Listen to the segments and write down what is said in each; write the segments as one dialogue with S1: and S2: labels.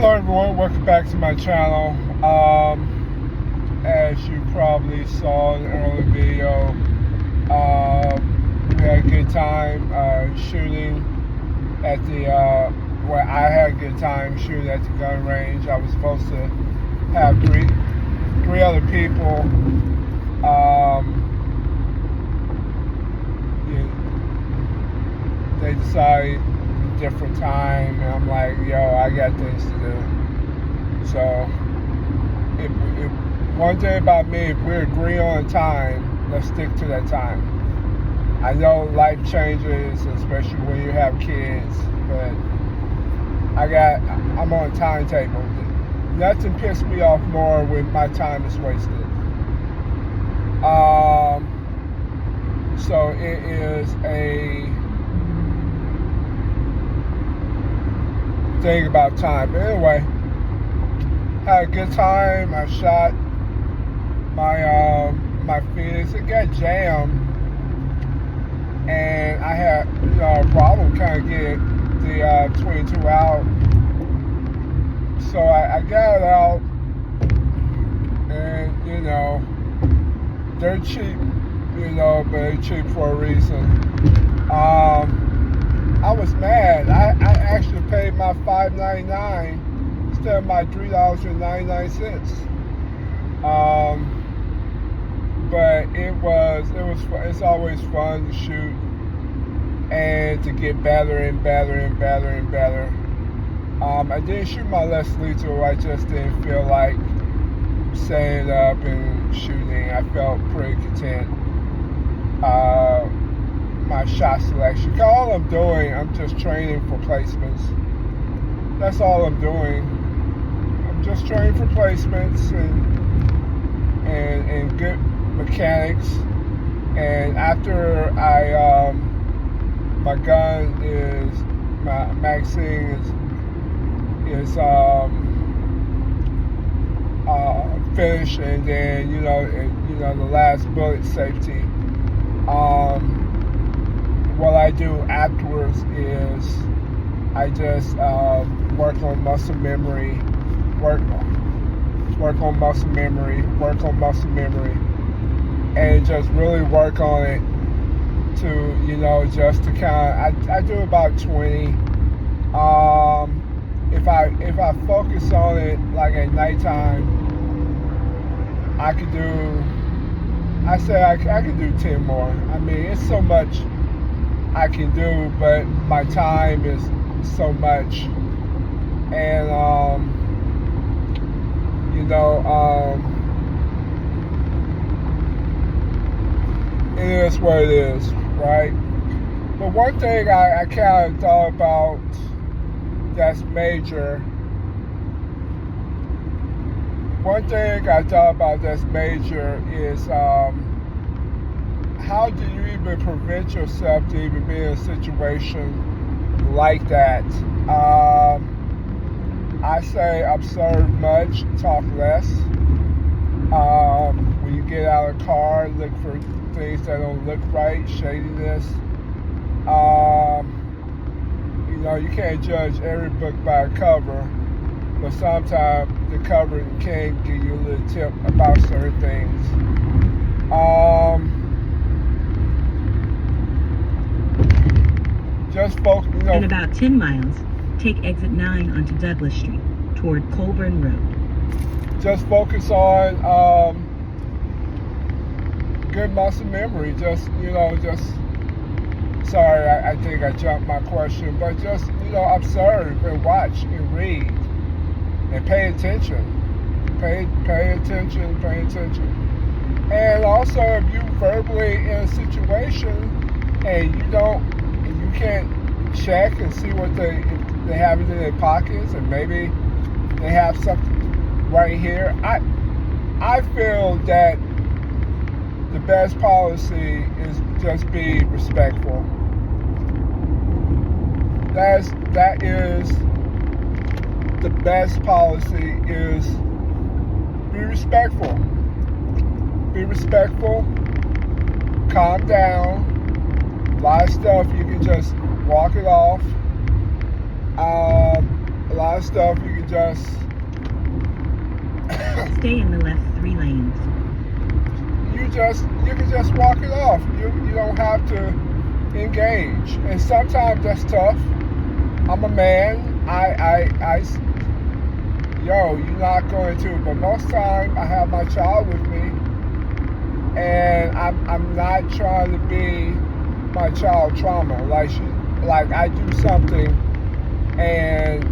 S1: Hello everyone, welcome back to my channel. As you probably saw in the early video, we had a good time shooting at the, well, I had a good time shooting at the gun range. I was supposed to have three other people. They decided a different time, and I'm like, yo, I got things to do. So, one thing about me, if we agree on a time, let's stick to that time. I know life changes, especially when you have kids, but I'm on a timetable. Nothing pissed me off more when my time is wasted. So it is a thing about time. But anyway, had a good time. I shot my Phoenix. It got jammed, and I had a problem kind of getting the 22 out. So I got it out, and they're cheap, but they're cheap for a reason. I was mad. I actually paid my $5.99 instead of my $3.99. But it's always fun to shoot and to get better and better and better and better. I didn't shoot my less lethal. I just didn't feel like setting up and shooting. I felt pretty content. My shot selection. All I'm doing, I'm just training for placements. That's all I'm doing. I'm just training for placements and good mechanics. And after my gun is, my magazine is finished, and then the last bullet safety. What I do afterwards is I just work on muscle memory, work on muscle memory, and just really work on it to just to kind of I do about 20. If I focus on it like at nighttime, I could do 10 more. I mean, it's so much I can do, but my time is so much, and it is what it is, right? But one thing I kind of thought about that's major. One thing I thought about that's major is how do you even prevent yourself to even be in a situation like that? I say observe much, talk less. When you get out of the car, look for things that don't look right, shadiness. You can't judge every book by a cover, but sometimes the cover can give you a little tip about certain things. Just focus.
S2: In about 10 miles, take exit 9 onto Douglas Street toward Colburn Road.
S1: Just focus on good muscle memory. Sorry, I think I jumped my question, but just observe and watch and read and pay attention. Pay attention. And also, if you verbally in a situation and you can't check and see what they have it in their pockets, and maybe they have something right here. I feel that the best policy is just be respectful. That is the best policy, is be respectful. Be respectful. Calm down. A lot of stuff you can just walk it off. A lot of stuff you can just
S2: Stay in the left 3 lanes.
S1: you can just walk it off. You don't have to engage. And sometimes that's tough. I'm a man. You're not going to. But most time I have my child with me, and I'm not trying to be my child trauma. Like I do something, and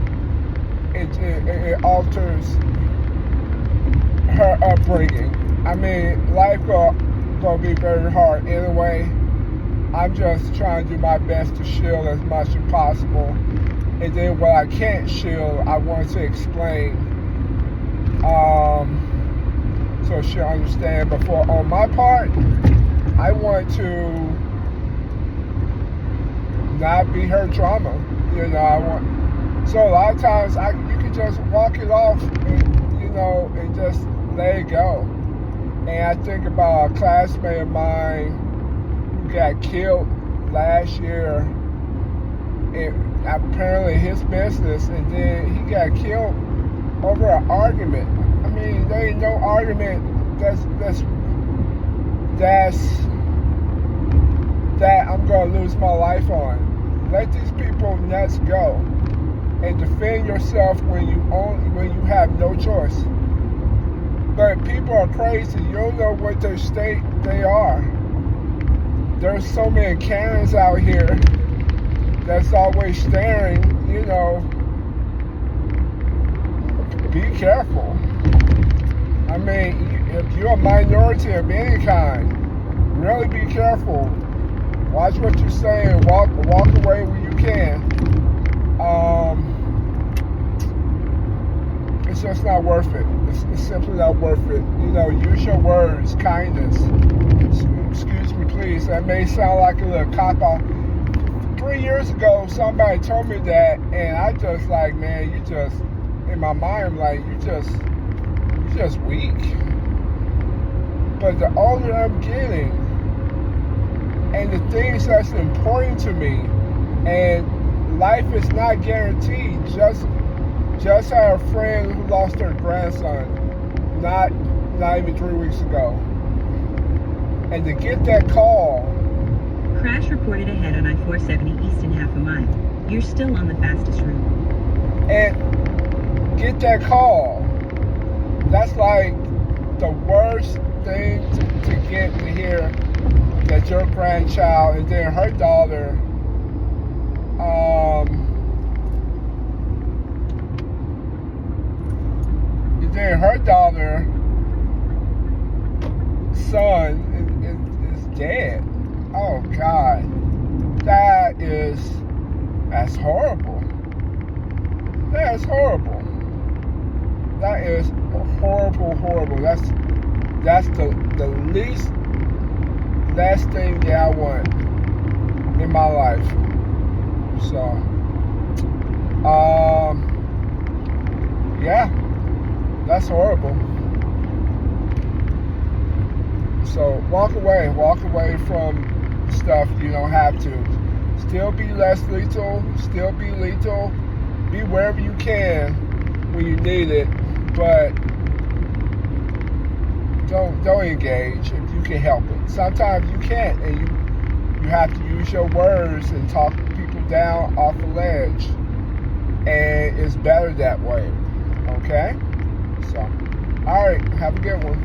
S1: it alters her upbringing. I mean, life gonna be very hard anyway. I'm just trying to do my best to shield as much as possible. And then what I can't shield, I want to explain, so she'll understand. But on my part, I want to not be her trauma. So a lot of times you can just walk it off and just let it go. And I think about a classmate of mine who got killed last year, and apparently his business, and then he got killed over an argument. I mean, there ain't no argument that I'm gonna lose my life on. Let these people nuts go, and defend yourself when you have no choice. But people are crazy. You don't know what their state they are. There's so many Karens out here that's always staring. Be careful. I mean, if you're a minority of any kind, really be careful. Watch what you say and walk away when you can. It's just not worth it. It's simply not worth it. Use your words, kindness. Excuse me, please. That may sound like a little cop-out. 3 years ago, somebody told me that, and I just like, man, in my mind, I'm like, you're just weak. But the older I'm getting, and the things that's important to me, and life is not guaranteed. Just had a friend who lost her grandson not even 3 weeks ago. And to get that call.
S2: Crash reported ahead on I-470 east in half a mile. You're still on the fastest route.
S1: And get that call. That's like the worst thing to get to hear, that your grandchild, and then her daughter, son is dead. Oh God, that's horrible. That's horrible. That is horrible. That's the last thing that I want in my life. So, yeah, that's horrible. So walk away from stuff you don't have to. Still be less lethal, still be lethal. Be wherever you can when you need it, but don't engage if you can help it. Sometimes you can't, and you have to use your words and talk people down off a ledge. And it's better that way. Okay? So, all right, have a good one.